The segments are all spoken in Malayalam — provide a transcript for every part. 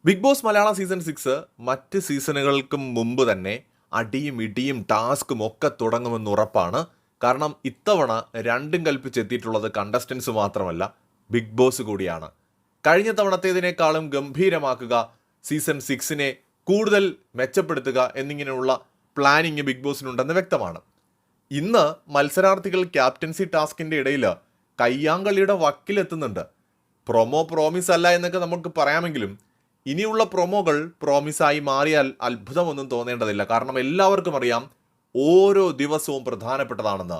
ബിഗ് ബോസ് മലയാളം സീസൺ 6 മറ്റ് സീസണുകൾക്കും മുമ്പ് തന്നെ അടിയും ഇടിയും ടാസ്കും ഒക്കെ തുടങ്ങുമെന്ന് ഉറപ്പാണ്. കാരണം ഇത്തവണ രണ്ടും കൽപ്പിച്ചെത്തിയിട്ടുള്ളത് കണ്ടസ്റ്റൻസ് മാത്രമല്ല, ബിഗ് ബോസ് കൂടിയാണ്. കഴിഞ്ഞ തവണത്തേതിനേക്കാളും ഗംഭീരമാക്കുക, സീസൺ 6നെ കൂടുതൽ മെച്ചപ്പെടുത്തുക എന്നിങ്ങനെയുള്ള പ്ലാനിങ് ബിഗ് ബോസിനുണ്ടെന്ന് വ്യക്തമാണ്. ഇന്ന് മത്സരാർത്ഥികൾ ക്യാപ്റ്റൻസി ടാസ്കിൻ്റെ ഇടയിൽ കയ്യാങ്കളിയുടെ വക്കിലെത്തുന്നുണ്ട്. പ്രൊമോ പ്രോമിസ് അല്ല എന്നൊക്കെ നമുക്ക് പറയാമെങ്കിലും ഇനിയുള്ള പ്രൊമോകൾ പ്രോമിസായി മാറിയാൽ അത്ഭുതമൊന്നും തോന്നേണ്ടതില്ല. കാരണം എല്ലാവർക്കും അറിയാം ഓരോ ദിവസവും പ്രധാനപ്പെട്ടതാണെന്ന്.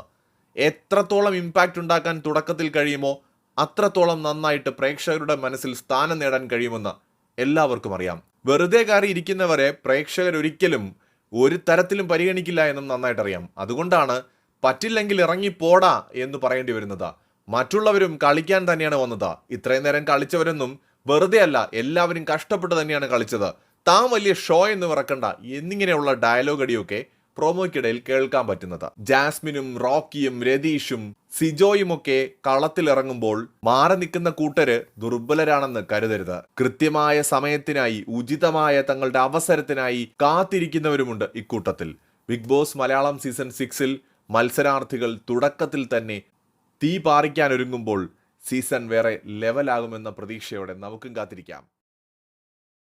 എത്രത്തോളം ഇമ്പാക്റ്റ് ഉണ്ടാക്കാൻ തുടക്കത്തിൽ കഴിയുമോ അത്രത്തോളം നന്നായിട്ട് പ്രേക്ഷകരുടെ മനസ്സിൽ സ്ഥാനം നേടാൻ കഴിയുമെന്ന് എല്ലാവർക്കും അറിയാം. വെറുതെ കയറി ഇരിക്കുന്നവരെ പ്രേക്ഷകരൊരിക്കലും ഒരു തരത്തിലും പരിഗണിക്കില്ല എന്നും നന്നായിട്ടറിയാം. അതുകൊണ്ടാണ് പറ്റില്ലെങ്കിൽ ഇറങ്ങിപ്പോടാ എന്ന് പറയേണ്ടി വരുന്നത്. മറ്റുള്ളവരും കളിക്കാൻ തന്നെയാണ് വന്നത്. ഇത്രയും നേരം കളിച്ചവരൊന്നും വെറുതെ അല്ല, എല്ലാവരും കഷ്ടപ്പെട്ട് തന്നെയാണ് കളിച്ചത്. താൻ വലിയ ഷോ എന്ന് മറക്കണ്ട എന്നിങ്ങനെയുള്ള ഡയലോഗ് അടിയൊക്കെ പ്രോമോയ്ക്കിടയിൽ കേൾക്കാൻ പറ്റുന്നത്. ജാസ്മിനും റോക്കിയും രതീഷും സിജോയുമൊക്കെ കളത്തിലിറങ്ങുമ്പോൾ മാറി നിൽക്കുന്ന കൂട്ടര് ദുർബലരാണെന്ന് കരുതരുത്. കൃത്യമായ സമയത്തിനായി ഉചിതമായ തങ്ങളുടെ അവസരത്തിനായി കാത്തിരിക്കുന്നവരുമുണ്ട് ഇക്കൂട്ടത്തിൽ. ബിഗ് ബോസ് മലയാളം സീസൺ 6 മത്സരാർത്ഥികൾ തുടക്കത്തിൽ തന്നെ തീ പാറിക്കാൻ ഒരുങ്ങുമ്പോൾ സീസൺ വേറെ ലെവലാകുമെന്ന പ്രതീക്ഷയോടെ നമുക്കും കാത്തിരിക്കാം.